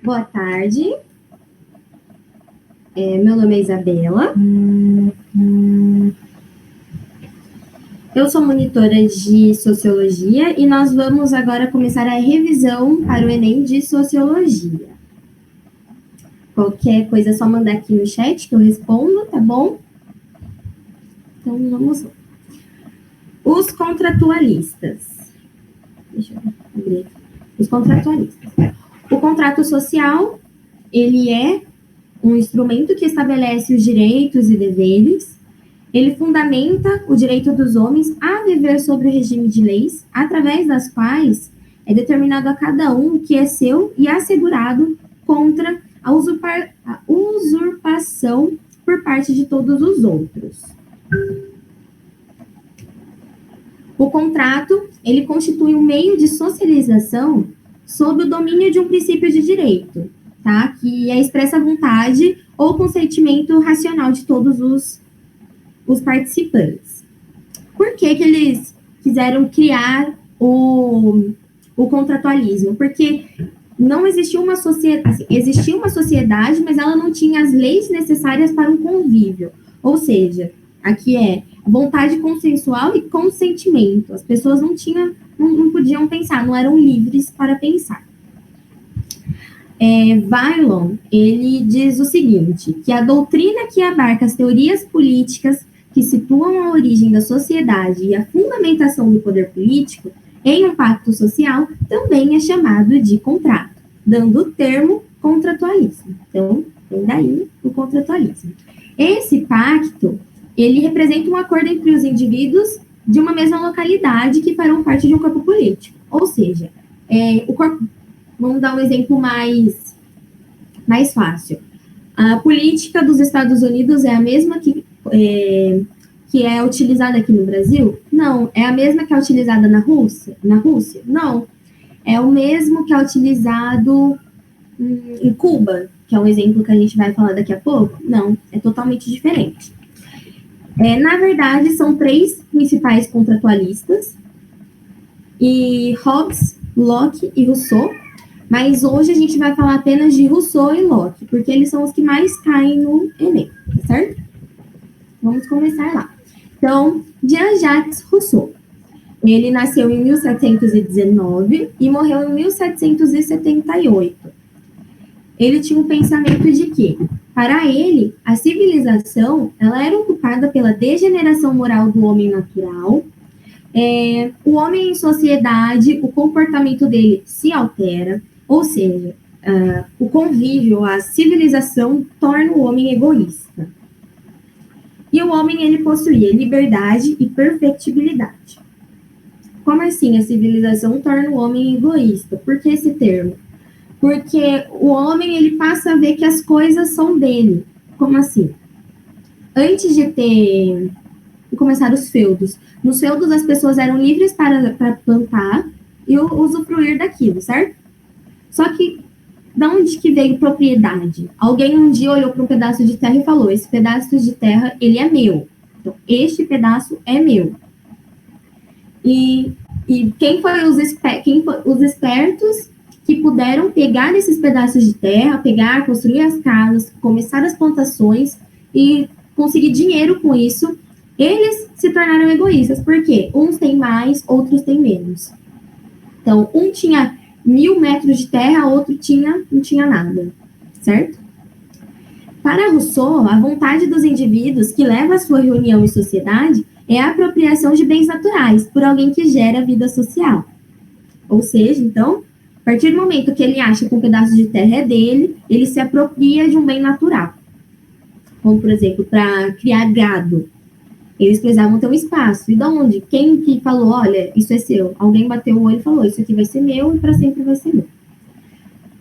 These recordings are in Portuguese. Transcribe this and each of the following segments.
Boa tarde. Meu nome é Isabela. Eu sou monitora de Sociologia e nós vamos agora começar a revisão para o Enem de Sociologia. Qualquer coisa é só mandar aqui no chat que eu respondo, tá bom? Então, vamos lá. Os contratualistas. Deixa eu abrir aqui. Os contratualistas. O contrato social, ele é um instrumento que estabelece os direitos e deveres. Ele fundamenta o direito dos homens a viver sobre o regime de leis, através das quais é determinado a cada um o que é seu e assegurado contra a usurpação por parte de todos os outros. O contrato, ele constitui um meio de socialização sob o domínio de um princípio de direito, tá? Que é expressa a vontade ou consentimento racional de todos os participantes. Por que eles quiseram criar o contratualismo? Porque não existia uma sociedade, assim, existia uma sociedade, mas ela não tinha as leis necessárias para um convívio. Ou seja, aqui é vontade consensual e consentimento. As pessoas não podiam pensar, não eram livres para pensar. Vallon, ele diz o seguinte, que a doutrina que abarca as teorias políticas que situam a origem da sociedade e a fundamentação do poder político em um pacto social também é chamado de contrato, dando o termo contratualismo. Então, vem daí o contratualismo. Esse pacto, ele representa um acordo entre os indivíduos de uma mesma localidade que farão parte de um corpo político. Ou seja, o corpo... Vamos dar um exemplo mais fácil. A política dos Estados Unidos é a mesma que é utilizada aqui no Brasil? Não. É a mesma que é utilizada na Rússia? Não. É o mesmo que é utilizado em Cuba, que é um exemplo que a gente vai falar daqui a pouco? Não. É totalmente diferente. Na verdade, são 3 principais contratualistas, e Hobbes, Locke e Rousseau, mas hoje a gente vai falar apenas de Rousseau e Locke, porque eles são os que mais caem no Enem, tá certo? Vamos começar lá. Então, Jean-Jacques Rousseau, ele nasceu em 1719 e morreu em 1778. Ele tinha um pensamento de que, para ele, a civilização ela era ocupada pela degeneração moral do homem natural. O homem em sociedade, o comportamento dele se altera, ou seja, o convívio, a civilização torna o homem egoísta. E o homem, ele possuía liberdade e perfectibilidade. Como assim a civilização torna o homem egoísta? Por que esse termo? Porque o homem, ele passa a ver que as coisas são dele. Como assim? Antes de começar os feudos. Nos feudos, as pessoas eram livres para plantar e usufruir daquilo, certo? Só que, da onde que veio propriedade? Alguém um dia olhou para um pedaço de terra e falou, esse pedaço de terra, ele é meu. Então, este pedaço é meu. E quem foi os espertos que puderam pegar esses pedaços de terra, construir as casas, começar as plantações e conseguir dinheiro com isso, eles se tornaram egoístas. Por quê? Uns têm mais, outros têm menos. Então, um tinha 1.000 metros de terra, outro não tinha nada, certo? Para Rousseau, a vontade dos indivíduos que leva à sua reunião em sociedade é a apropriação de bens naturais por alguém que gera vida social. Ou seja, então, a partir do momento que ele acha que um pedaço de terra é dele, ele se apropria de um bem natural. Como, por exemplo, para criar gado. Eles precisavam ter um espaço. E de onde? Quem que falou, olha, isso é seu? Alguém bateu o olho e falou, isso aqui vai ser meu e para sempre vai ser meu.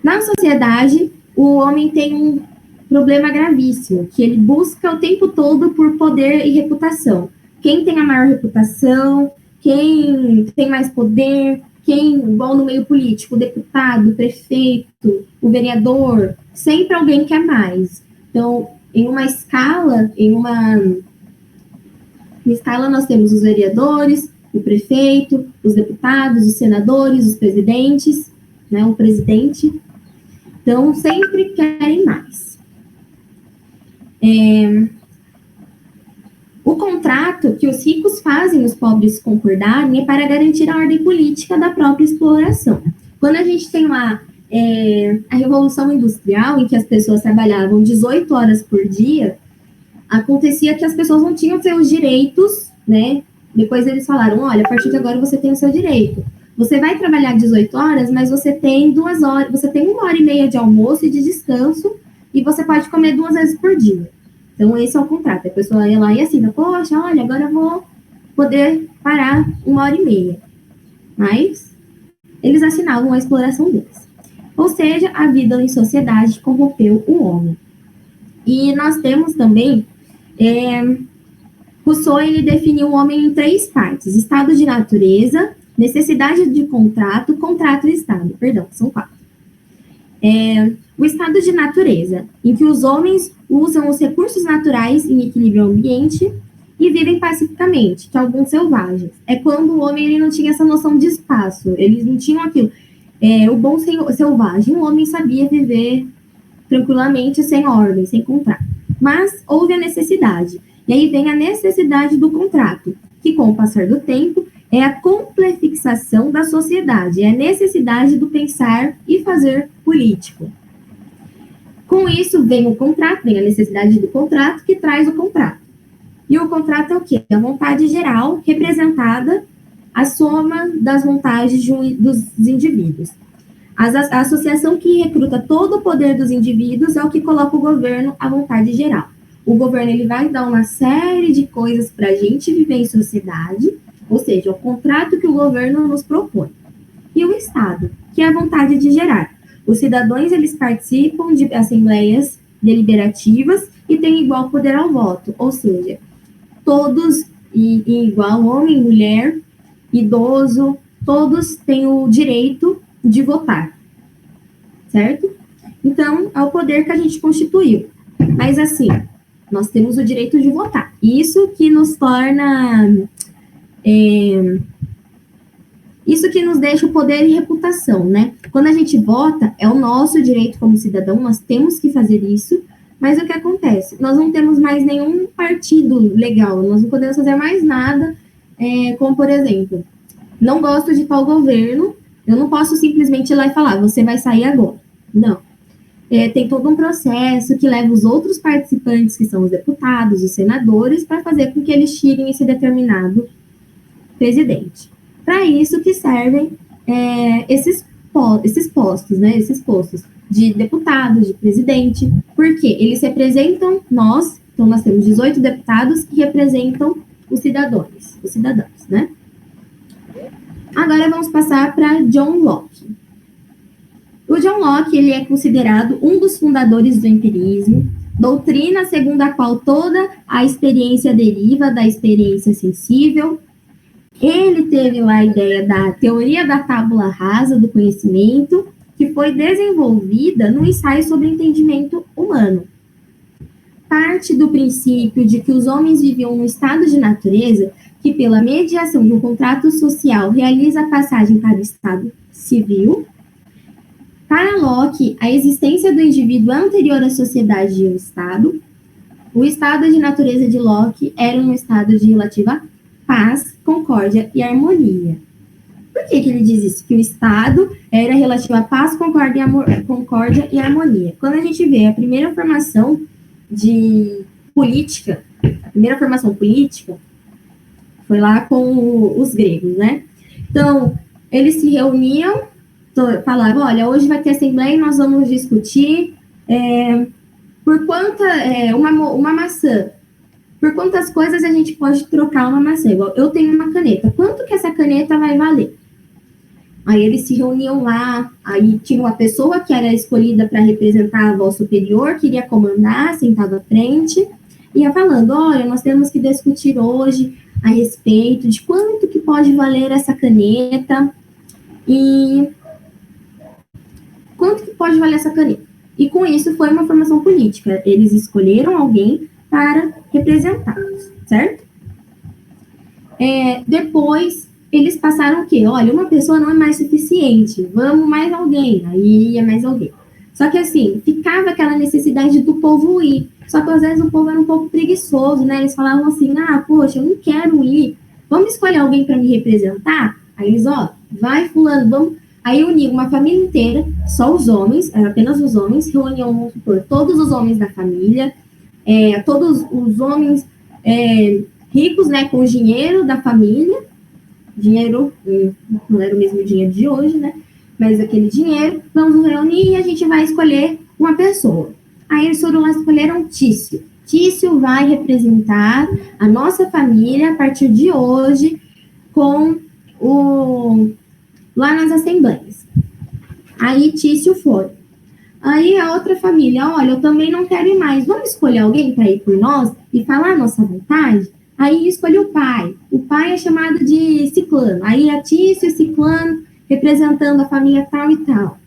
Na sociedade, o homem tem um problema gravíssimo, que ele busca o tempo todo por poder e reputação. Quem tem a maior reputação, quem tem mais poder, quem, igual no meio político, o deputado, o prefeito, o vereador, sempre alguém quer mais. Então, em uma escala, nós temos os vereadores, o prefeito, os deputados, os senadores, os presidentes, né, o presidente. Então, sempre querem mais. O contrato que os ricos fazem os pobres concordarem é para garantir a ordem política da própria exploração. Quando a gente tem lá a Revolução Industrial, em que as pessoas trabalhavam 18 horas por dia, acontecia que as pessoas não tinham seus direitos, né? Depois eles falaram, olha, a partir de agora você tem o seu direito. Você vai trabalhar 18 horas, mas você tem 2 horas, você tem 1h30 de almoço e de descanso, e você pode comer 2 vezes por dia. Então, esse é o contrato. A pessoa ia lá e assina, poxa, olha, agora eu vou poder parar 1h30. Mas eles assinavam a exploração deles. Ou seja, a vida em sociedade corrompeu o homem. E nós temos também, Rousseau, ele definiu o homem em 3 partes: estado de natureza, necessidade de contrato e estado. Perdão, são 4. O estado de natureza, em que os homens usam os recursos naturais em equilíbrio ao ambiente e vivem pacificamente, que alguns selvagens. É quando o homem ele não tinha essa noção de espaço, eles não tinham aquilo. O bom selvagem, o homem sabia viver tranquilamente, sem ordem, sem contrato. Mas houve a necessidade. E aí vem a necessidade do contrato, que com o passar do tempo é a complexação da sociedade, é a necessidade do pensar e fazer político. Com isso vem o contrato, vem a necessidade do contrato, que traz o contrato. E o contrato é o quê? A vontade geral representada, a soma das vontades dos indivíduos. A associação que recruta todo o poder dos indivíduos é o que coloca o governo à vontade geral. O governo ele vai dar uma série de coisas para a gente viver em sociedade, ou seja, o contrato que o governo nos propõe. E o Estado, que é a vontade de gerar. Os cidadãos eles participam de assembleias deliberativas e têm igual poder ao voto, ou seja, todos, igual homem, mulher, idoso, todos têm o direito de votar, certo? Então, é o poder que a gente constituiu. Mas, assim, nós temos o direito de votar. Isso que nos torna... isso que nos deixa o poder e reputação, né? Quando a gente vota, é o nosso direito como cidadão, nós temos que fazer isso, mas o que acontece? Nós não temos mais nenhum partido legal, nós não podemos fazer mais nada, como, por exemplo, não gosto de tal governo, eu não posso simplesmente ir lá e falar, você vai sair agora. Não. Tem todo um processo que leva os outros participantes, que são os deputados, os senadores, para fazer com que eles tirem esse determinado presidente. Para isso que servem esses postos, né? Esses postos de deputados, de presidente, porque eles representam nós, então nós temos 18 deputados que representam os cidadãos, né? Agora vamos passar para John Locke. O John Locke, ele é considerado um dos fundadores do empirismo, doutrina segundo a qual toda a experiência deriva da experiência sensível. Ele teve lá a ideia da teoria da tábula rasa do conhecimento, que foi desenvolvida no ensaio sobre entendimento humano. Parte do princípio de que os homens viviam um estado de natureza que, pela mediação de um contrato social, realiza a passagem para o estado civil. Para Locke, a existência do indivíduo é anterior à sociedade e ao Estado. O estado de natureza de Locke era um estado de relativa paz, concórdia e harmonia. Por que ele diz isso? Que o estado era relativo a paz, concórdia e harmonia. Quando a gente vê a primeira formação de política, a primeira formação política foi lá com os gregos, né? Então, eles se reuniam, falavam, olha, hoje vai ter assembleia e nós vamos discutir por quanta, uma maçã, por quantas coisas a gente pode trocar uma maçã. Igual, eu tenho uma caneta, quanto que essa caneta vai valer? Aí eles se reuniam lá, aí tinha uma pessoa que era escolhida para representar a voz superior, que iria comandar, sentado à frente, ia falando, olha, nós temos que discutir hoje a respeito de quanto que pode valer essa caneta, e quanto que pode valer essa caneta. E com isso foi uma formação política, eles escolheram alguém para representá-los, certo? Depois, eles passaram o quê? Olha, uma pessoa não é mais suficiente, vamos mais alguém, aí ia mais alguém. Só que assim, ficava aquela necessidade do povo ir, só que às vezes o povo era um pouco preguiçoso, né? Eles falavam assim, poxa, eu não quero ir, vamos escolher alguém para me representar? Aí eles, vai fulano, vamos... Aí uniam uma família inteira, só os homens, eram apenas os homens, reuniam, vamos supor, todos os homens da família, todos os homens ricos, né, com o dinheiro da família, dinheiro, não era o mesmo dinheiro de hoje, né, mas aquele dinheiro, vamos reunir e a gente vai escolher uma pessoa. Aí eles foram lá, escolheram Tício. Tício vai representar a nossa família a partir de hoje lá nas assembleias. Aí Tício foi. Aí a outra família, olha, eu também não quero ir mais, vamos escolher alguém para ir por nós e falar a nossa vontade? Aí escolhe o pai. O pai é chamado de Ciclano. Aí a Tício e Ciclano representando a família tal e tal.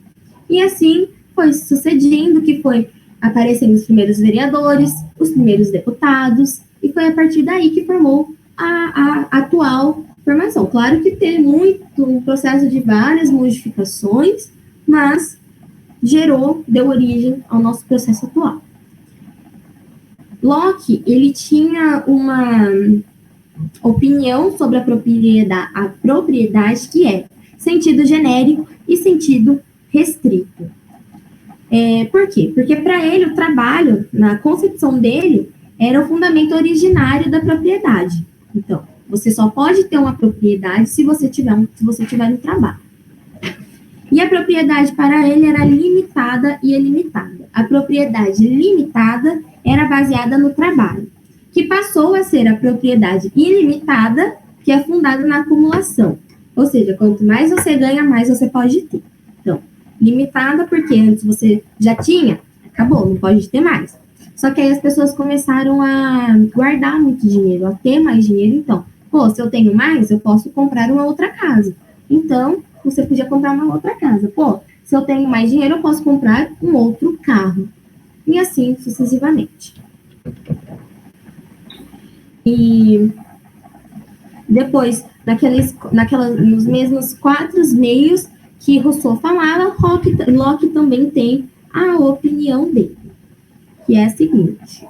E assim foi sucedendo, que foi aparecendo os primeiros vereadores, os primeiros deputados, e foi a partir daí que formou a atual formação. Claro que teve um processo de várias modificações, mas deu origem ao nosso processo atual. Locke, ele tinha uma opinião sobre a propriedade que é sentido genérico e sentido restrito. Por quê? Porque para ele o trabalho, na concepção dele, era o fundamento originário da propriedade. Então, você só pode ter uma propriedade se você tiver um trabalho. E a propriedade para ele era limitada e ilimitada. A propriedade limitada era baseada no trabalho, que passou a ser a propriedade ilimitada, que é fundada na acumulação. Ou seja, quanto mais você ganha, mais você pode ter. Então, limitada porque antes você já tinha, acabou, não pode ter mais. Só que aí as pessoas começaram a guardar muito dinheiro, a ter mais dinheiro. Então, se eu tenho mais, eu posso comprar uma outra casa. Então, você podia comprar uma outra casa. Se eu tenho mais dinheiro, eu posso comprar um outro carro. E assim sucessivamente. E depois, nos mesmos 4 meios que Rousseau falava, Locke também tem a opinião dele, que é a seguinte.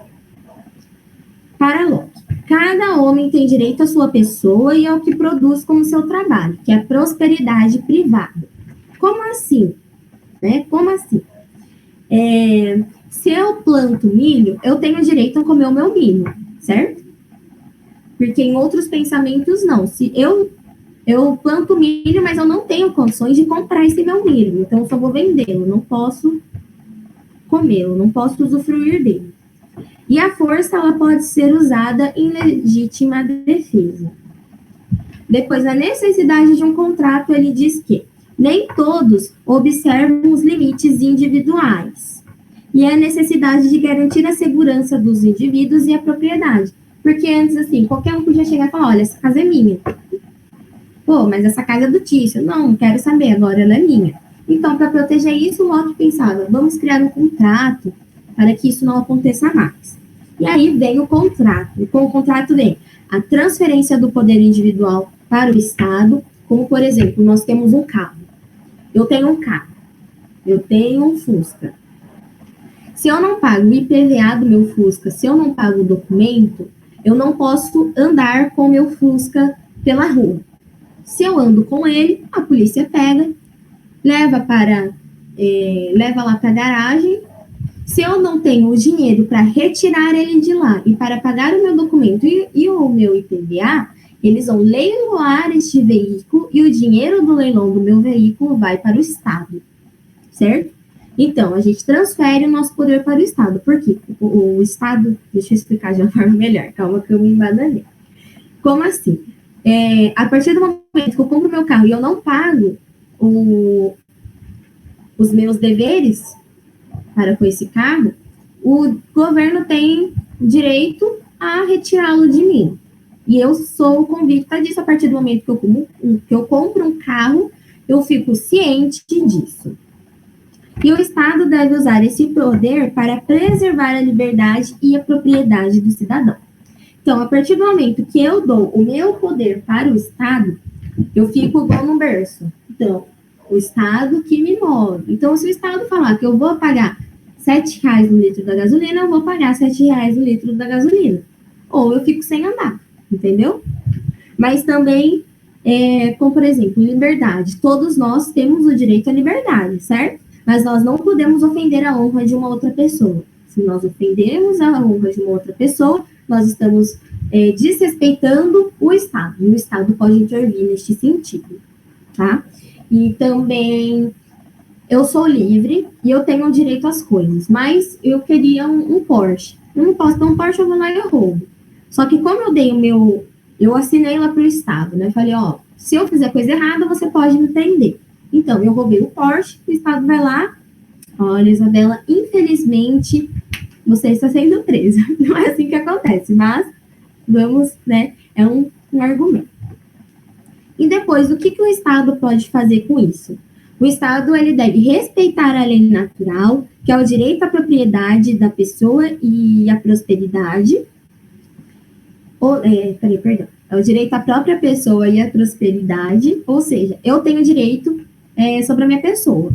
Para Locke, cada homem tem direito à sua pessoa e ao que produz como seu trabalho, que é a prosperidade privada. Como assim? Como assim? Se eu planto milho, eu tenho direito a comer o meu milho, certo? Porque em outros pensamentos, não. Se eu planto milho, mas eu não tenho condições de comprar esse meu milho, então eu só vou vendê-lo, não posso comê-lo, não posso usufruir dele. E a força, ela pode ser usada em legítima defesa. Depois, a necessidade de um contrato, ele diz que nem todos observam os limites individuais e a necessidade de garantir a segurança dos indivíduos e a propriedade. Porque antes, assim, qualquer um podia chegar e falar, olha, essa casa é minha. Pô, mas essa casa é do Tício. Não quero saber, agora ela é minha. Então, para proteger isso, o Locke pensava, vamos criar um contrato para que isso não aconteça mais. E aí vem o contrato. E com o contrato vem a transferência do poder individual para o Estado, como, por exemplo, nós temos um carro. Eu tenho um carro. Eu tenho um Fusca. Se eu não pago o IPVA do meu Fusca, se eu não pago o documento, eu não posso andar com o meu Fusca pela rua. Se eu ando com ele, a polícia pega, leva lá para a garagem. Se eu não tenho o dinheiro para retirar ele de lá e para pagar o meu documento e o meu IPVA, eles vão leiloar este veículo e o dinheiro do leilão do meu veículo vai para o Estado, certo? Então, a gente transfere o nosso poder para o Estado. Por quê? O Estado, deixa eu explicar de uma forma melhor, calma que eu me embananei. Como assim? A partir do momento que eu compro meu carro e eu não pago os meus deveres para com esse carro, o governo tem direito a retirá-lo de mim. E eu sou convicta disso. A partir do momento que eu compro um carro, eu fico ciente disso. E o Estado deve usar esse poder para preservar a liberdade e a propriedade do cidadão. Então, a partir do momento que eu dou o meu poder para o Estado, eu fico igual no berço. Então, o Estado que me move. Então, se o Estado falar que eu vou pagar R$7 no litro da gasolina, eu vou pagar R$7 no litro da gasolina. Ou eu fico sem andar, entendeu? Mas também, como por exemplo, liberdade. Todos nós temos o direito à liberdade, certo? Mas nós não podemos ofender a honra de uma outra pessoa. Se nós ofendermos a honra de uma outra pessoa, nós estamos desrespeitando o Estado. E o Estado pode intervir neste sentido, tá? E também, eu sou livre e eu tenho direito às coisas, mas eu queria um Porsche. Eu não posso dar um Porsche, eu vou lá e eu roubo. Só que como eu dei eu assinei lá pro Estado, né? Falei, ó, se eu fizer coisa errada, você pode me prender. Então, eu roubei o Porsche, o Estado vai lá, olha, Isabela, infelizmente, você está sendo presa. Não é assim que acontece, mas vamos, né, é um argumento. E depois, o que o Estado pode fazer com isso? O Estado, ele deve respeitar a lei natural, que é o direito à propriedade da pessoa e à prosperidade. É o direito à própria pessoa e à prosperidade, ou seja, eu tenho direito sobre a minha pessoa,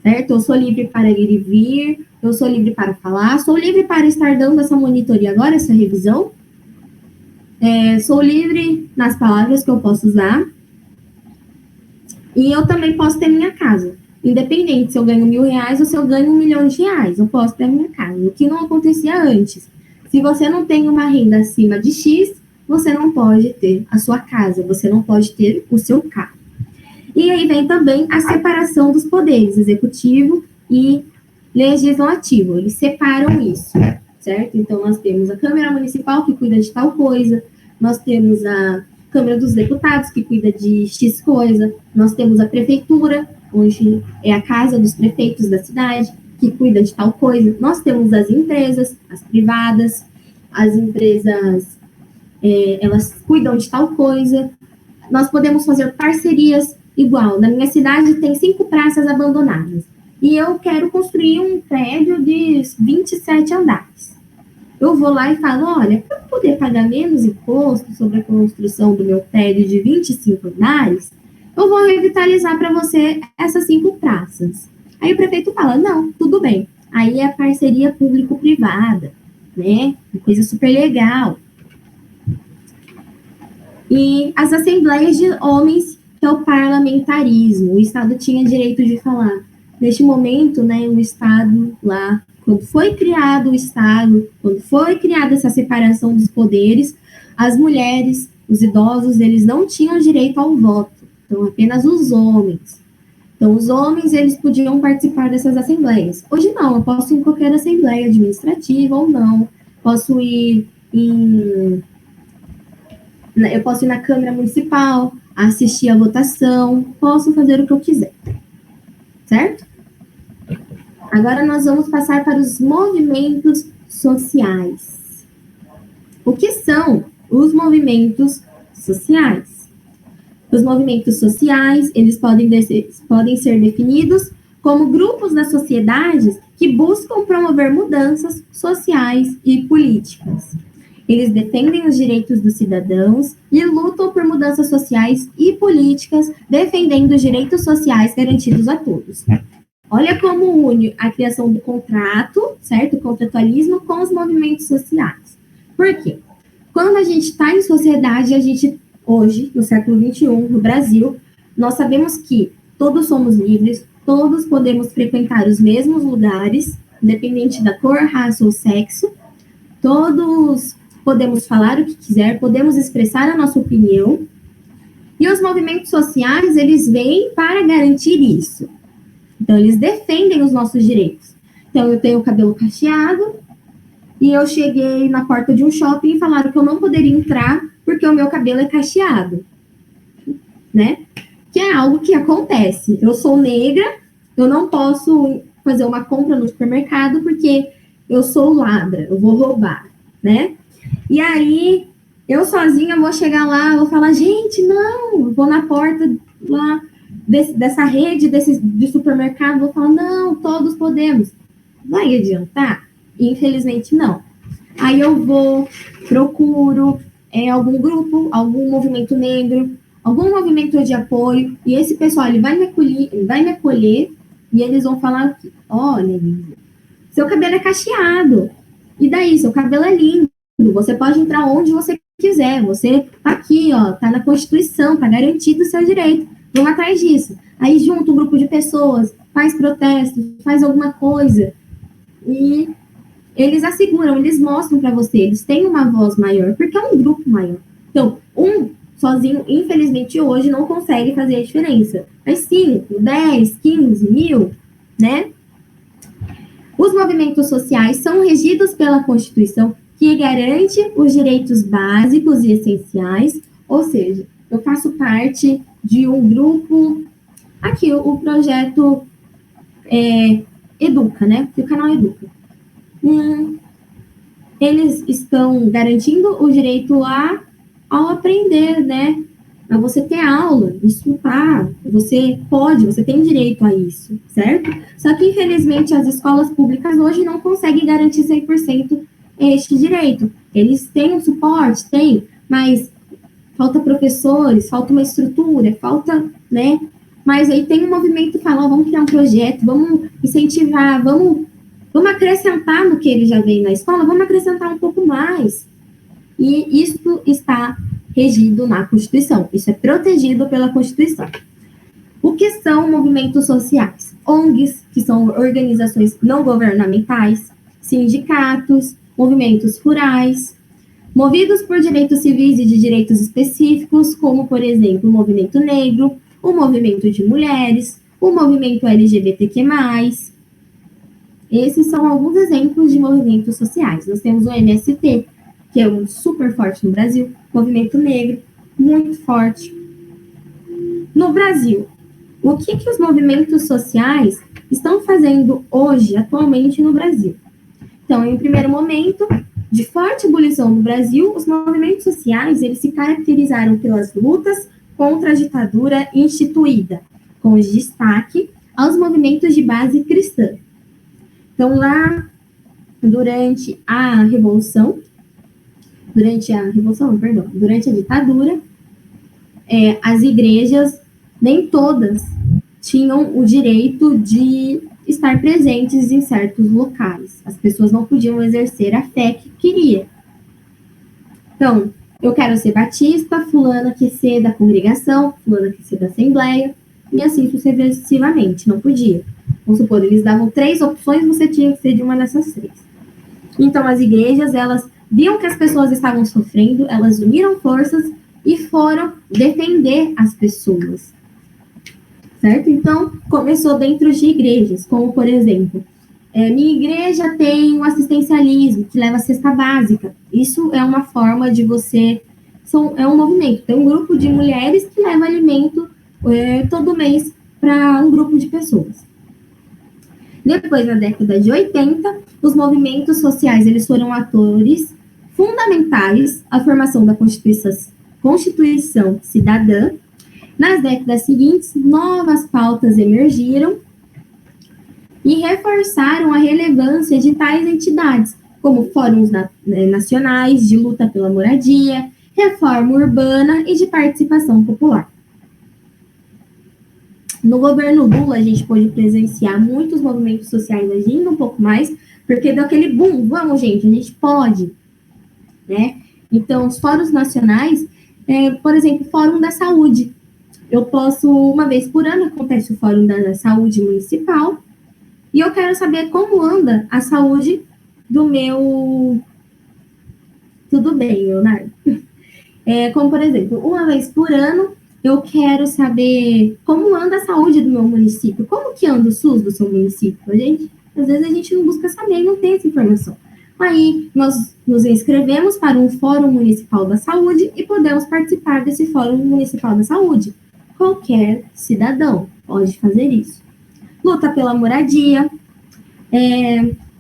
certo? Eu sou livre para ir e vir, eu sou livre para falar, sou livre para estar dando essa monitoria agora, essa revisão, sou livre nas palavras que eu posso usar, e eu também posso ter minha casa, independente se eu ganho R$1.000 ou se eu ganho R$1.000.000, eu posso ter minha casa, o que não acontecia antes. Se você não tem uma renda acima de X, você não pode ter a sua casa, você não pode ter o seu carro. E aí vem também a separação dos poderes, executivo e legislativo. Eles separam isso, certo? Então, nós temos a Câmara Municipal, que cuida de tal coisa, nós temos a Câmara dos Deputados, que cuida de X coisa, nós temos a Prefeitura, onde é a casa dos prefeitos da cidade, que cuida de tal coisa. Nós temos as empresas, as privadas, as empresas, elas cuidam de tal coisa. Nós podemos fazer parcerias igual. Na minha cidade tem 5 praças abandonadas. E eu quero construir um prédio de 27 andares. Eu vou lá e falo, olha, para eu poder pagar menos imposto sobre a construção do meu prédio de 25 andares, eu vou revitalizar para você essas 5 praças. Aí o prefeito fala, não, tudo bem. Aí é parceria público-privada, né? Uma coisa super legal. E as assembleias de homens, que é o parlamentarismo. O Estado tinha direito de falar. Neste momento, né, o Estado lá, quando foi criado o Estado, quando foi criada essa separação dos poderes, as mulheres, os idosos, eles não tinham direito ao voto. Então, apenas os homens. Então, os homens, eles podiam participar dessas assembleias. Hoje não, eu posso ir em qualquer assembleia administrativa ou não. Eu posso ir na Câmara Municipal, assistir a votação, posso fazer o que eu quiser, certo? Agora nós vamos passar para os movimentos sociais. O que são os movimentos sociais? Os movimentos sociais, eles podem ser definidos como grupos da sociedade que buscam promover mudanças sociais e políticas. Eles defendem os direitos dos cidadãos e lutam por mudanças sociais e políticas, defendendo os direitos sociais garantidos a todos. Olha como une a criação do contrato, certo? O contratualismo com os movimentos sociais. Por quê? Quando a gente está em sociedade, a gente, hoje, no século XXI, no Brasil, nós sabemos que todos somos livres, todos podemos frequentar os mesmos lugares, independente da cor, raça ou sexo, todos podemos falar o que quiser, podemos expressar a nossa opinião, e os movimentos sociais, eles vêm para garantir isso. Então, eles defendem os nossos direitos. Então, eu tenho o cabelo cacheado, e eu cheguei na porta de um shopping e falaram que eu não poderia entrar porque o meu cabelo é cacheado, né? Que é algo que acontece. Eu sou negra, eu não posso fazer uma compra no supermercado porque eu sou ladra, eu vou roubar, né? E aí, eu sozinha vou chegar lá, vou falar, gente, não, eu vou na porta lá dessa rede de supermercado, vou falar, não, todos podemos. Vai adiantar? Infelizmente, não. Aí eu vou, procuro algum grupo, algum movimento negro, algum movimento de apoio, e esse pessoal ele vai me acolher e eles vão falar, olha, seu cabelo é cacheado, e daí, seu cabelo é lindo, você pode entrar onde você quiser, você tá aqui, ó, tá na Constituição, tá garantido o seu direito, vamos atrás disso. Aí junta um grupo de pessoas, faz protestos, faz alguma coisa, e eles asseguram, eles mostram para você, eles têm uma voz maior, porque é um grupo maior. Então, um sozinho, infelizmente, hoje não consegue fazer a diferença. Mas 5, 10, 15 mil, né? Os movimentos sociais são regidos pela Constituição, que garante os direitos básicos e essenciais, ou seja, eu faço parte de um grupo, aqui o projeto Educa, né? O canal Educa. Eles estão garantindo o direito ao aprender, né? A você ter aula, estudar, você tem direito a isso, certo? Só que, infelizmente, as escolas públicas hoje não conseguem garantir 100% este direito. Eles têm um suporte, mas falta professores, falta uma estrutura, falta, né? Mas aí tem um movimento que fala, vamos criar um projeto, vamos incentivar, vamos acrescentar no que ele já veio na escola, vamos acrescentar um pouco mais. E isso está regido na Constituição, isso é protegido pela Constituição. O que são movimentos sociais? ONGs, que são organizações não governamentais, sindicatos, movimentos rurais, movidos por direitos civis e de direitos específicos, como, por exemplo, o movimento negro, o movimento de mulheres, o movimento LGBTQ+. Esses são alguns exemplos de movimentos sociais. Nós temos o MST, que é um super forte no Brasil, movimento negro, muito forte. No Brasil, o que os movimentos sociais estão fazendo hoje, atualmente, no Brasil? Então, em primeiro momento, de forte ebulição no Brasil, os movimentos sociais, eles se caracterizaram pelas lutas contra a ditadura instituída, com destaque aos movimentos de base cristã. Então, lá, durante a ditadura, as igrejas, nem todas, tinham o direito de estar presentes em certos locais. As pessoas não podiam exercer a fé que queria. Então, eu quero ser batista, fulana quer ser da congregação, fulana quer ser da assembleia, e assim sucessivamente, não podia. Vamos supor, eles davam 3 opções, você tinha que ser de uma dessas 3. Então, as igrejas, elas viam que as pessoas estavam sofrendo, elas uniram forças e foram defender as pessoas, certo? Então, começou dentro de igrejas, como, por exemplo, minha igreja tem um assistencialismo, que leva a cesta básica. Isso é uma forma de você é um movimento. Tem um grupo de mulheres que leva alimento todo mês para um grupo de pessoas. Depois, na década de 80, os movimentos sociais eles foram atores fundamentais à formação da Constituição Cidadã. Nas décadas seguintes, novas pautas emergiram e reforçaram a relevância de tais entidades, como fóruns nacionais de luta pela moradia, reforma urbana e de participação popular. No governo Lula, a gente pôde presenciar muitos movimentos sociais agindo um pouco mais, porque deu aquele boom, vamos, gente, a gente pode, né? Então, os fóruns nacionais, por exemplo, Fórum da Saúde. Eu posso, uma vez por ano, acontece o Fórum da Saúde Municipal, e eu quero saber como anda a saúde do meu... Tudo bem, Leonardo? Como, por exemplo, uma vez por ano, eu quero saber como anda a saúde do meu município. Como que anda o SUS do seu município? Às vezes a gente não busca saber e não tem essa informação. Aí, nós nos inscrevemos para um Fórum Municipal da Saúde e podemos participar desse Fórum Municipal da Saúde. Qualquer cidadão pode fazer isso. Luta pela moradia,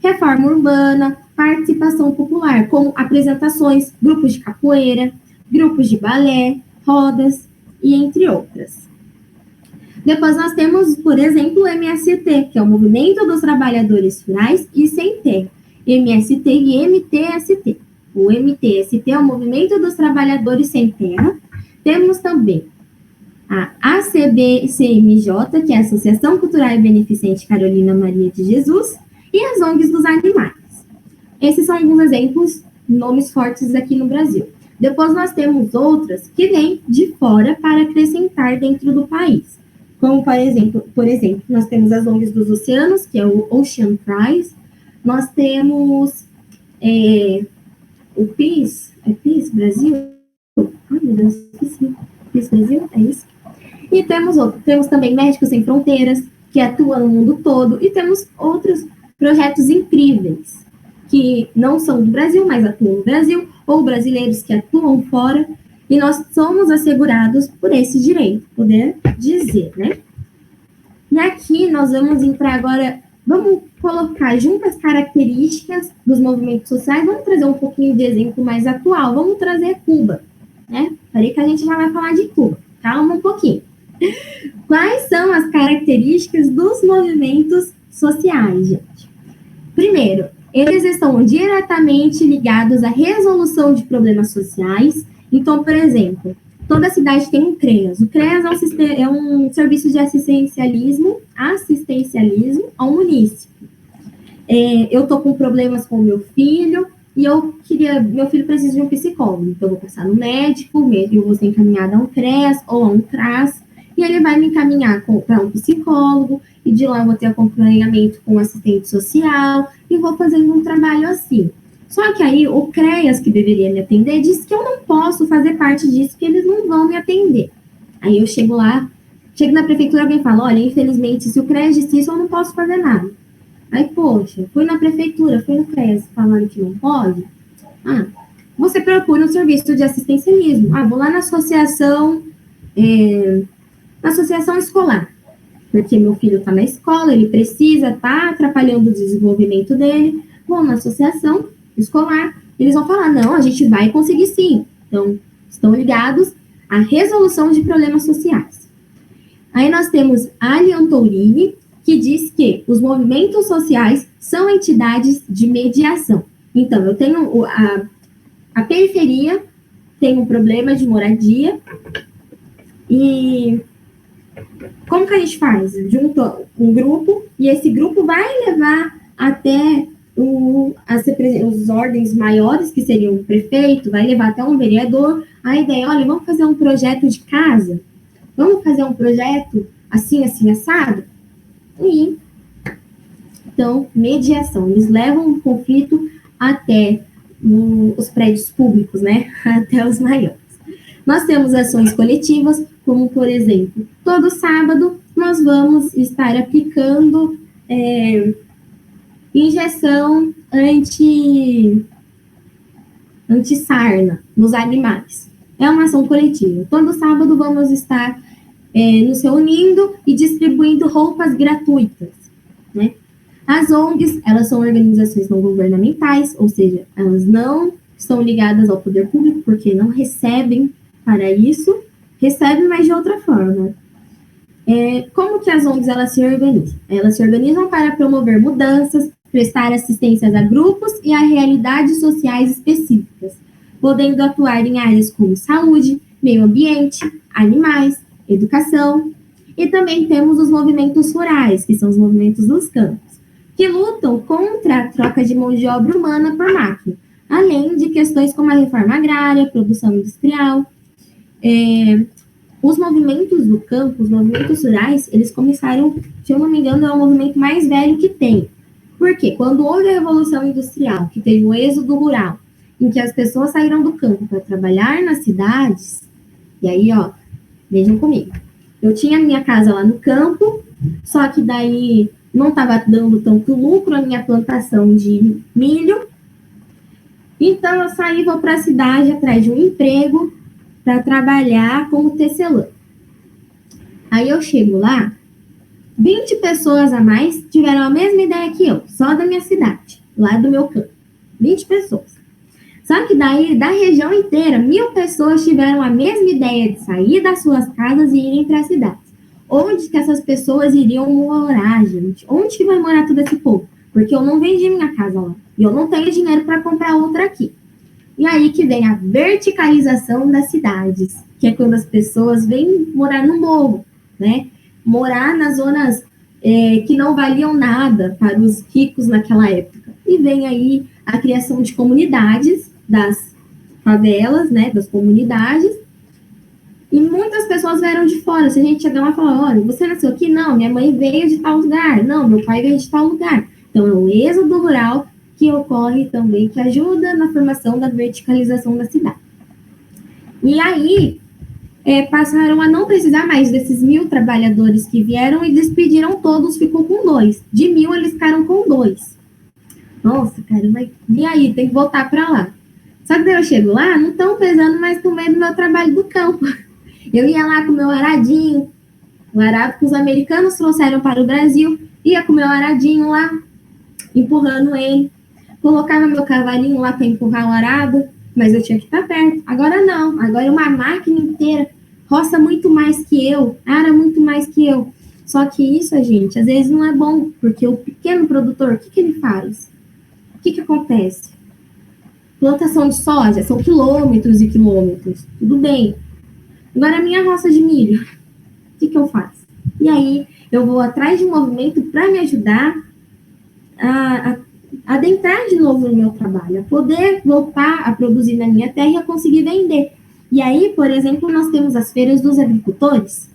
reforma urbana, participação popular, como apresentações, grupos de capoeira, grupos de balé, rodas, e entre outras. Depois nós temos, por exemplo, o MST, que é o Movimento dos Trabalhadores Rurais e Sem Terra. MST e MTST. O MTST é o Movimento dos Trabalhadores Sem Terra. Temos também a ACBCMJ, que é a Associação Cultural e Beneficente Carolina Maria de Jesus, e as ONGs dos animais. Esses são alguns exemplos, nomes fortes aqui no Brasil. Depois nós temos outras que vêm de fora para acrescentar dentro do país. Como, por exemplo, nós temos as ONGs dos oceanos, que é o Ocean Prize. Nós temos o PIS, PIS Brasil? Ai, meu Deus, esqueci. PIS Brasil, é isso? E temos também Médicos Sem Fronteiras, que atua no mundo todo, e temos outros projetos incríveis, que não são do Brasil, mas atuam no Brasil, ou brasileiros que atuam fora, e nós somos assegurados por esse direito, poder dizer, né? E aqui nós vamos entrar agora, vamos colocar junto as características dos movimentos sociais, vamos trazer um pouquinho de exemplo mais atual, vamos trazer Cuba, né? Peraí que a gente já vai falar de Cuba, calma um pouquinho. Quais são as características dos movimentos sociais, gente? Primeiro, eles estão diretamente ligados à resolução de problemas sociais. Então, por exemplo, toda cidade tem um CREAS. O CREAS é um serviço de assistencialismo ao município. Eu estou com problemas com meu filho e meu filho precisa de um psicólogo. Então, eu vou passar no médico, eu vou ser encaminhada a um CREAS ou a um CRAS, e ele vai me encaminhar para um psicólogo, e de lá eu vou ter acompanhamento com o assistente social, e vou fazendo um trabalho assim. Só que aí o CREAS, que deveria me atender, disse que eu não posso fazer parte disso, que eles não vão me atender. Aí eu chego na prefeitura, alguém fala, olha, infelizmente, se o CREAS disse isso, eu não posso fazer nada. Aí, poxa, fui na prefeitura, fui no CREAS, falando que não pode. Você procura um serviço de assistencialismo. Vou lá na associação escolar, porque meu filho está na escola, ele precisa, tá atrapalhando o desenvolvimento dele. Vou na associação escolar, eles vão falar, não, a gente vai conseguir sim. Então, estão ligados à resolução de problemas sociais. Aí nós temos a Alian Tourini, que diz que os movimentos sociais são entidades de mediação. Então, eu tenho a periferia, tem um problema de moradia, e como que a gente faz? Junta um grupo, e esse grupo vai levar até os ordens maiores, que seriam o prefeito, vai levar até um vereador, a ideia, olha, vamos fazer um projeto de casa? Vamos fazer um projeto assim, assim, assado? E, então, mediação. Eles levam o conflito até os prédios públicos, né? Até os maiores. Nós temos ações coletivas, como, por exemplo, todo sábado nós vamos estar aplicando injeção anti-sarna nos animais. é uma ação coletiva. Todo sábado vamos estar nos reunindo e distribuindo roupas gratuitas, né? As ONGs, elas são organizações não governamentais, ou seja, elas não estão ligadas ao poder público, porque não recebem para isso, recebem, mas de outra forma. Como que as ONGs elas se organizam? Elas se organizam para promover mudanças, prestar assistências a grupos e a realidades sociais específicas, podendo atuar em áreas como saúde, meio ambiente, animais, educação, e também temos os movimentos rurais, que são os movimentos dos campos, que lutam contra a troca de mão de obra humana por máquina, além de questões como a reforma agrária, produção industrial. Os movimentos do campo, os movimentos rurais, eles começaram, se eu não me engano, é o movimento mais velho que tem. Por quê? Quando houve a Revolução Industrial, que teve o êxodo rural, em que as pessoas saíram do campo para trabalhar nas cidades, e aí, vejam comigo, eu tinha minha casa lá no campo, só que daí não estava dando tanto lucro a minha plantação de milho, então eu saí e vou para a cidade atrás de um emprego para trabalhar como tecelã. Aí eu chego lá, 20 pessoas a mais tiveram a mesma ideia que eu, só da minha cidade, lá do meu campo. 20 pessoas. Só que daí, da região inteira, 1.000 pessoas tiveram a mesma ideia de sair das suas casas e irem para as cidades. Onde que essas pessoas iriam morar, gente? Onde que vai morar todo esse povo? Porque eu não vendi minha casa lá. E eu não tenho dinheiro para comprar outra aqui. E aí que vem a verticalização das cidades, que é quando as pessoas vêm morar no morro, né? Morar nas zonas que não valiam nada para os ricos naquela época. E vem aí a criação de comunidades, das favelas, né, das comunidades, e muitas pessoas vieram de fora. Se a gente chegar lá e falar, olha, você nasceu aqui? Não, minha mãe veio de tal lugar. Não, meu pai veio de tal lugar. Então, é o êxodo rural que ocorre também, que ajuda na formação da verticalização da cidade. E aí, passaram a não precisar mais desses 1.000 trabalhadores que vieram e despediram todos, ficou com 2. De 1.000, eles ficaram com 2. Nossa, cara, e aí, tem que voltar para lá. Só que daí eu chego lá, não estão pesando mais no meio do meu trabalho do campo. Eu ia lá com o meu aradinho, o arado que os americanos trouxeram para o Brasil, ia com o meu aradinho lá, empurrando ele. Colocava meu cavalinho lá para empurrar o arado, mas eu tinha que estar perto. Agora não, agora uma máquina inteira roça muito mais que eu, ara muito mais que eu. Só que isso, gente, às vezes não é bom, porque o pequeno produtor, o que ele faz? O que acontece? Plantação de soja, são quilômetros e quilômetros, tudo bem. Agora a minha roça de milho, o que eu faço? E aí eu vou atrás de um movimento para me ajudar a adentrar de novo no meu trabalho, a poder voltar a produzir na minha terra e a conseguir vender. E aí, por exemplo, nós temos as feiras dos agricultores,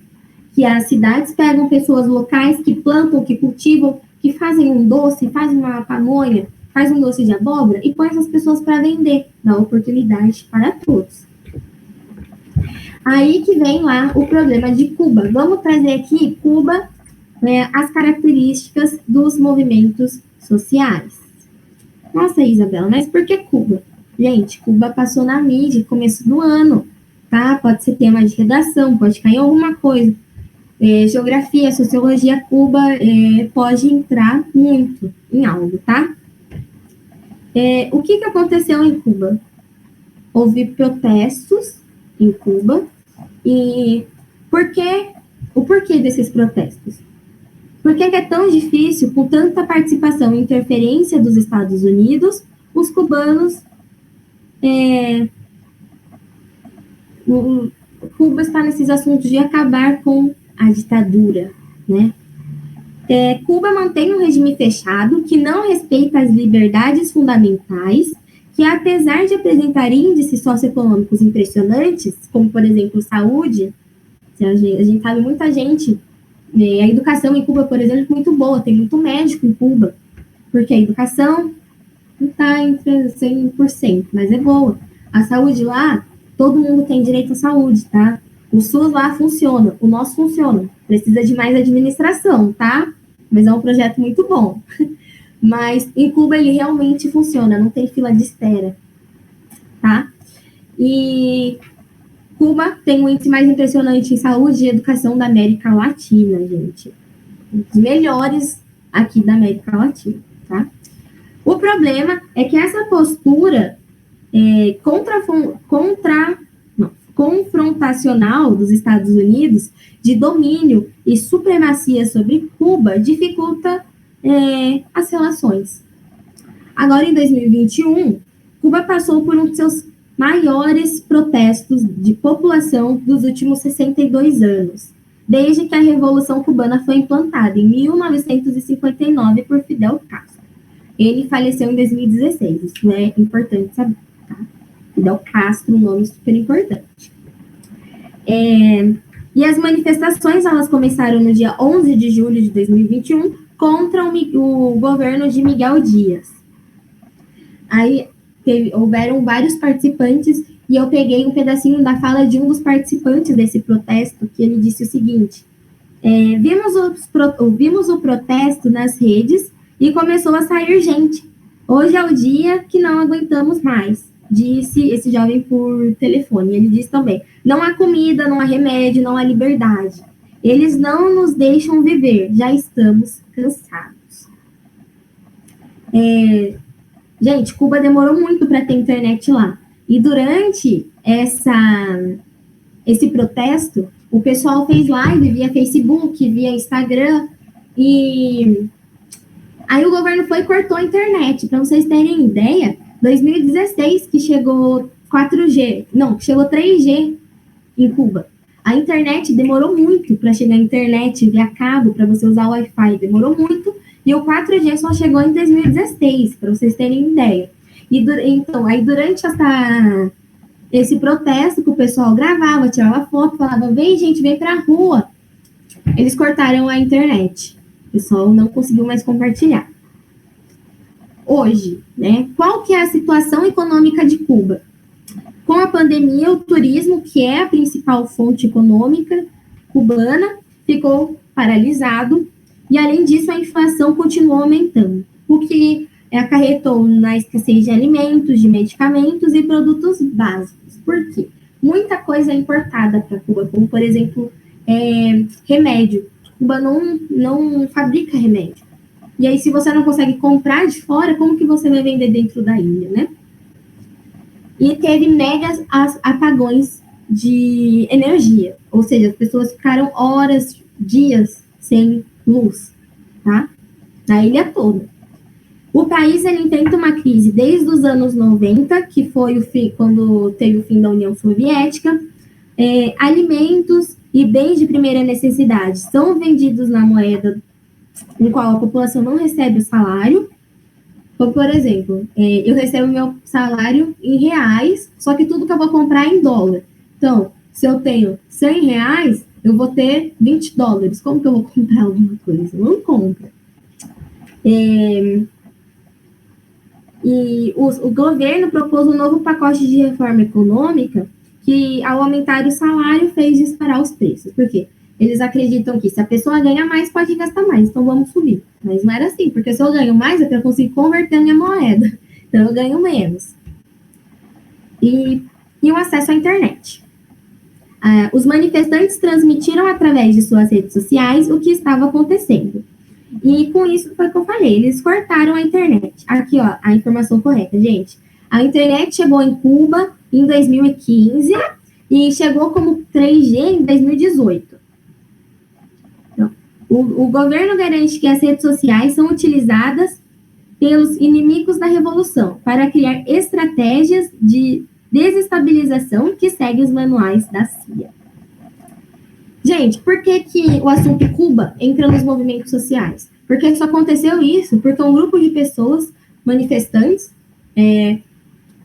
que as cidades pegam pessoas locais que plantam, que cultivam, que fazem um doce, fazem uma pamonha, faz um doce de abóbora e põe essas pessoas para vender, dá oportunidade para todos. Aí que vem lá o problema de Cuba. Vamos trazer aqui, Cuba, as características dos movimentos sociais. Nossa, Isabela, mas por que Cuba? Gente, Cuba passou na mídia no começo do ano, tá? Pode ser tema de redação, pode cair alguma coisa. Geografia, sociologia, Cuba pode entrar muito em algo, tá? O que aconteceu em Cuba? Houve protestos em Cuba. E o porquê desses protestos? Por que é tão difícil, com tanta participação e interferência dos Estados Unidos, os cubanos... Cuba está nesses assuntos de acabar com a ditadura, né? Cuba mantém um regime fechado que não respeita as liberdades fundamentais, que apesar de apresentar índices socioeconômicos impressionantes, como, por exemplo, saúde, a gente sabe muita gente, a educação em Cuba, por exemplo, é muito boa, tem muito médico em Cuba, porque a educação não está entre 100%, mas é boa. A saúde lá, todo mundo tem direito à saúde, tá? O SUS lá funciona, o nosso funciona, precisa de mais administração, tá? Mas é um projeto muito bom. Mas em Cuba ele realmente funciona, não tem fila de espera, tá? E Cuba tem o índice mais impressionante em saúde e educação da América Latina, gente. Um dos melhores aqui da América Latina, tá? O problema é que essa postura confrontacional dos Estados Unidos de domínio e supremacia sobre Cuba dificulta as relações. Agora, em 2021, Cuba passou por um dos seus maiores protestos de população dos últimos 62 anos, desde que a Revolução Cubana foi implantada em 1959 por Fidel Castro. Ele faleceu em 2016, isso é importante saber, tá? Fidel Castro, um nome super importante. E as manifestações, elas começaram no dia 11 de julho de 2021 contra o governo de Miguel Dias. Aí houveram vários participantes e eu peguei um pedacinho da fala de um dos participantes desse protesto, que ele disse o seguinte: vimos o protesto nas redes e começou a sair gente. Hoje é o dia que não aguentamos mais, disse esse jovem por telefone. Ele disse também: não há comida, não há remédio, não há liberdade. Eles não nos deixam viver, já estamos cansados. Gente, Cuba demorou muito para ter internet lá. E durante esse protesto, o pessoal fez live via Facebook, via Instagram, e aí o governo foi e cortou a internet. Para vocês terem ideia, 2016 que chegou 4G, não, chegou 3G em Cuba. A internet demorou muito para chegar a internet via cabo, para você usar o Wi-Fi, demorou muito. E o 4G só chegou em 2016, para vocês terem ideia. Então, aí durante esse protesto que o pessoal gravava, tirava foto, falava: vem gente, vem pra rua. Eles cortaram a internet. O pessoal não conseguiu mais compartilhar. Hoje, né, qual que é a situação econômica de Cuba? Com a pandemia, o turismo, que é a principal fonte econômica cubana, ficou paralisado. E, além disso, a inflação continuou aumentando, o que acarretou na escassez de alimentos, de medicamentos e produtos básicos. Por quê? Muita coisa é importada para Cuba, como, por exemplo, remédio. Cuba não fabrica remédio. E aí, se você não consegue comprar de fora, como que você vai vender dentro da ilha, né? E teve megas apagões de energia, ou seja, as pessoas ficaram horas, dias sem luz, tá? Na ilha toda. O país, ele enfrenta uma crise desde os anos 90, que foi quando teve o fim da União Soviética. Alimentos e bens de primeira necessidade são vendidos na moeda em qual a população não recebe o salário. Como, por exemplo, eu recebo meu salário em reais, só que tudo que eu vou comprar é em dólar. Então, se eu tenho 100 reais, eu vou ter 20 dólares. Como que eu vou comprar alguma coisa? Não compra. E o governo propôs um novo pacote de reforma econômica que, ao aumentar o salário, fez disparar os preços. Por quê? Eles acreditam que se a pessoa ganha mais, pode gastar mais, então vamos subir. Mas não era assim, porque se eu ganho mais, é que eu consigo converter a minha moeda. Então eu ganho menos. E o acesso à internet. Os manifestantes transmitiram através de suas redes sociais o que estava acontecendo. E com isso foi o que eu falei, eles cortaram a internet. Aqui, ó, a informação correta, gente. A internet chegou em Cuba em 2015 e chegou como 3G em 2018. Então, o governo garante que as redes sociais são utilizadas pelos inimigos da revolução para criar estratégias de desestabilização que seguem os manuais da CIA. Gente, por que o assunto Cuba entra nos movimentos sociais? Porque só aconteceu isso porque um grupo de pessoas, manifestantes,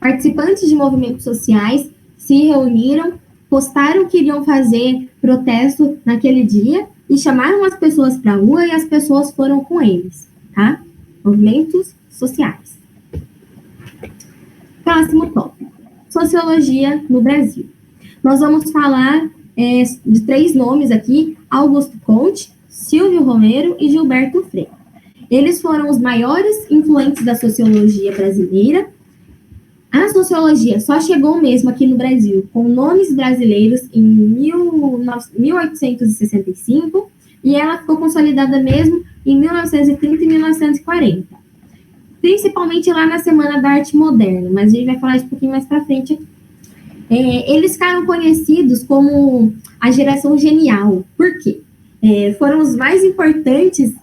participantes de movimentos sociais, se reuniram, postaram que iriam fazer protesto naquele dia e chamaram as pessoas para a rua e as pessoas foram com eles, tá? Movimentos sociais. Próximo tópico. Sociologia no Brasil. Nós vamos falar de 3 nomes aqui: Augusto Conte, Silvio Romero e Gilberto Freire. Eles foram os maiores influentes da sociologia brasileira A sociologia só chegou mesmo aqui no Brasil com nomes brasileiros em 1865 e ela ficou consolidada mesmo em 1930 e 1940. Principalmente lá na Semana da Arte Moderna, mas a gente vai falar isso um pouquinho mais para frente aqui. Eles ficaram conhecidos como a geração genial. Por quê? Foram os mais importantes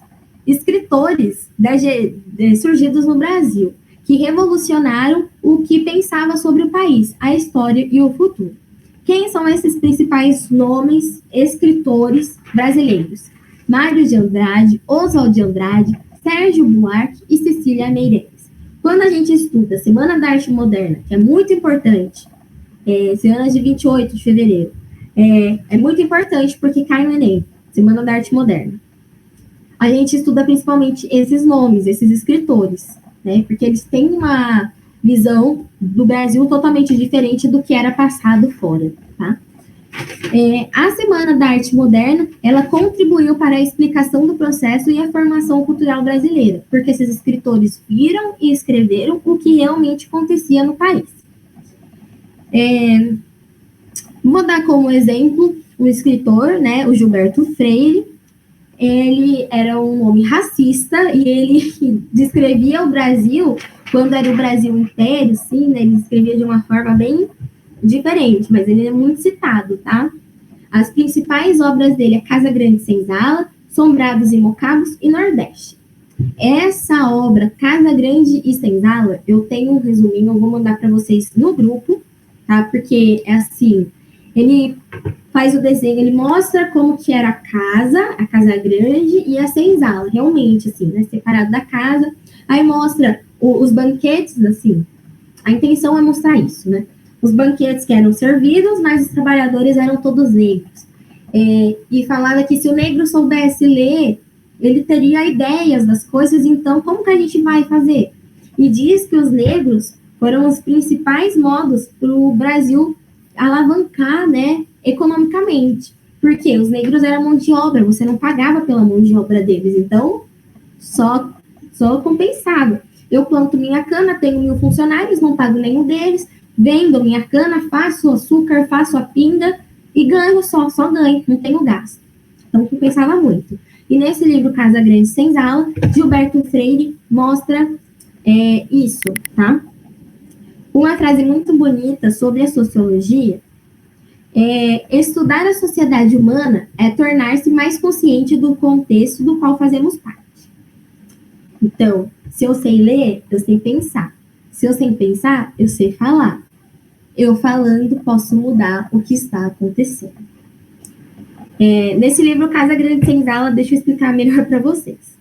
escritores surgidos no Brasil, que revolucionaram o que pensava sobre o país, a história e o futuro. Quem são esses principais nomes escritores brasileiros? Mário de Andrade, Oswald de Andrade, Sérgio Buarque e Cecília Meirelles. Quando a gente estuda Semana da Arte Moderna, que é muito importante, semana de 28 de fevereiro, é muito importante porque cai no Enem, Semana da Arte Moderna. A gente estuda principalmente esses nomes, esses escritores, né? Porque eles têm uma visão do Brasil totalmente diferente do que era passado fora, tá? A Semana da Arte Moderna, ela contribuiu para a explicação do processo e a formação cultural brasileira, porque esses escritores viram e escreveram o que realmente acontecia no país. Vou dar como exemplo um escritor, né, o Gilberto Freire. Ele era um homem racista e ele descrevia o Brasil, quando era o Brasil Império, assim, né, ele escrevia de uma forma bem diferente, mas ele é muito citado, tá? As principais obras dele é Casa Grande e Senzala, Sombrados e Mocabos e Nordeste. Essa obra, Casa Grande e Senzala, eu tenho um resuminho, eu vou mandar para vocês no grupo, tá? Porque é assim, ele faz o desenho, ele mostra como que era a Casa Grande e a Senzala, realmente, assim, né? Separado da casa. Aí mostra os banquetes, assim, a intenção é mostrar isso, né? Os banquetes que eram servidos, mas os trabalhadores eram todos negros. E falava que se o negro soubesse ler, ele teria ideias das coisas, então como que a gente vai fazer? E diz que os negros foram os principais modos para o Brasil alavancar, né, economicamente. Porque os negros eram mão de obra, você não pagava pela mão de obra deles, então só compensava. Eu planto minha cana, tenho 1000 funcionários, não pago nenhum deles, vendo minha cana, faço açúcar, faço a pinga e ganho só ganho, não tenho gasto. Então compensava muito. E nesse livro Casa Grande e Senzala, Gilberto Freire mostra isso, tá? Uma frase muito bonita sobre a sociologia estudar a sociedade humana é tornar-se mais consciente do contexto do qual fazemos parte. Então, se eu sei ler, eu sei pensar. Se eu sei pensar, eu sei falar. Eu falando, posso mudar o que está acontecendo. Nesse livro, Casa Grande e Senzala, deixa eu explicar melhor para vocês.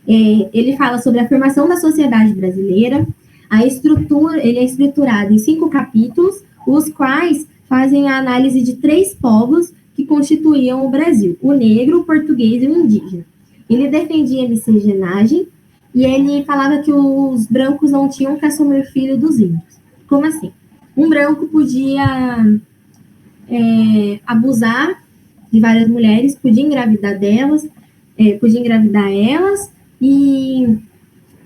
Ele fala sobre a formação da sociedade brasileira, ele é estruturado em 5 capítulos, os quais fazem a análise de 3 povos que constituíam o Brasil, o negro, o português e o indígena. Ele defendia a miscigenagem e ele falava que os brancos não tinham que assumir filho dos índios. Como assim? Um branco podia abusar de várias mulheres, podia engravidar elas e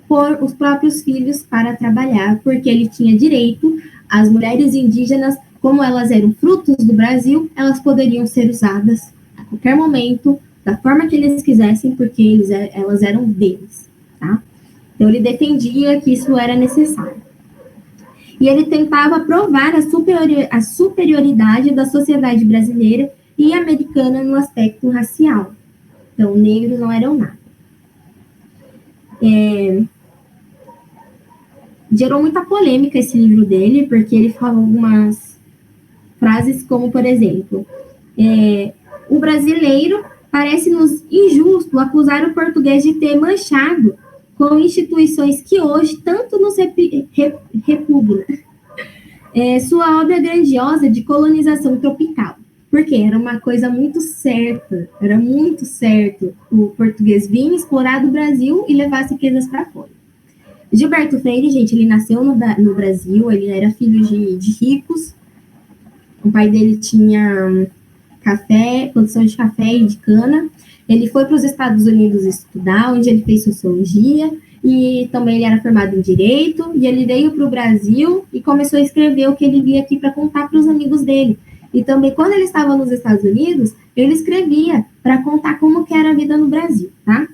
pôr os próprios filhos para trabalhar, porque ele tinha direito. As mulheres indígenas, como elas eram frutos do Brasil, elas poderiam ser usadas a qualquer momento, da forma que eles quisessem, porque elas eram deles, tá? Então, ele defendia que isso era necessário. E ele tentava provar a superioridade da sociedade brasileira e americana no aspecto racial. Então, negros não eram nada. Gerou muita polêmica esse livro dele, porque ele falou algumas frases como, por exemplo, o brasileiro parece-nos injusto acusar o português de ter manchado com instituições que hoje tanto nos repugnam. Sua obra grandiosa de colonização tropical, porque era uma coisa muito certa, era muito certo o português vir explorar do Brasil e levar as riquezas para fora. Gilberto Freire, gente, ele nasceu no Brasil, ele era filho de ricos, o pai dele tinha produção de café e de cana. Ele foi para os Estados Unidos estudar, onde ele fez sociologia, e também ele era formado em Direito, e ele veio para o Brasil e começou a escrever o que ele via aqui para contar para os amigos dele. E também, quando ele estava nos Estados Unidos, ele escrevia para contar como que era a vida no Brasil, tá?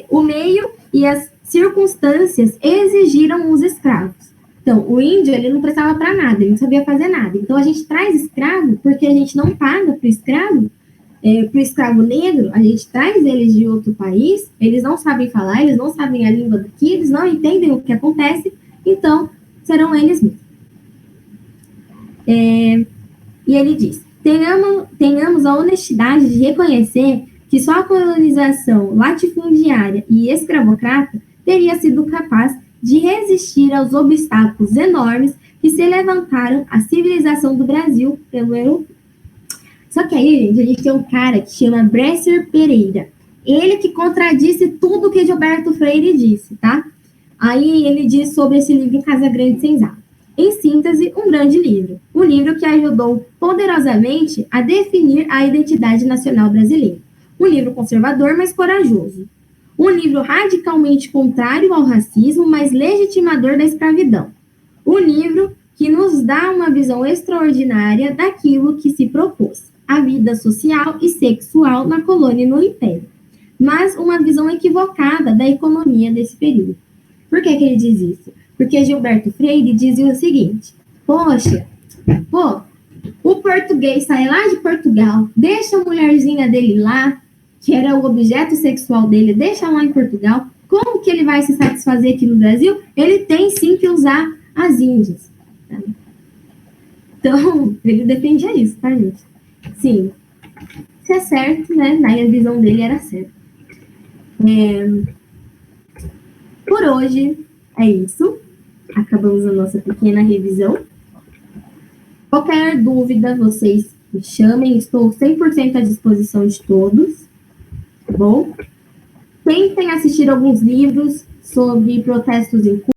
O meio e as circunstâncias exigiram os escravos. Então, o índio, ele não prestava para nada, ele não sabia fazer nada. Então, a gente traz escravo porque a gente não paga para o escravo negro, a gente traz eles de outro país, eles não sabem falar, eles não sabem a língua daqui, eles não entendem o que acontece, então, serão eles mesmos. E ele diz, tenhamos a honestidade de reconhecer que só a colonização latifundiária e escravocrata teria sido capaz de resistir aos obstáculos enormes que se levantaram à civilização do Brasil pelo europeu. Só que aí, gente, a gente tem um cara que chama Bresser Pereira. Ele que contradisse tudo que Gilberto Freire disse, tá? Aí ele diz sobre esse livro Casa Grande Senzala. Em síntese, um grande livro. Um livro que ajudou poderosamente a definir a identidade nacional brasileira. Um livro conservador, mas corajoso. Um livro radicalmente contrário ao racismo, mas legitimador da escravidão. Um livro que nos dá uma visão extraordinária daquilo que se propôs, a vida social e sexual na colônia e no império, mas uma visão equivocada da economia desse período. Por que ele diz isso? Porque Gilberto Freire dizia o seguinte, o português sai lá de Portugal, deixa a mulherzinha dele lá, que era o objeto sexual dele, deixa lá em Portugal, como que ele vai se satisfazer aqui no Brasil? Ele tem sim que usar as índias. Tá? Então, ele defendia isso, tá, gente? Sim, isso é certo, né? Na visão dele era certo. Por hoje, é isso. Acabamos a nossa pequena revisão. Qualquer dúvida, vocês me chamem. Estou 100% à disposição de todos. Tá bom? Tentem assistir alguns livros sobre protestos em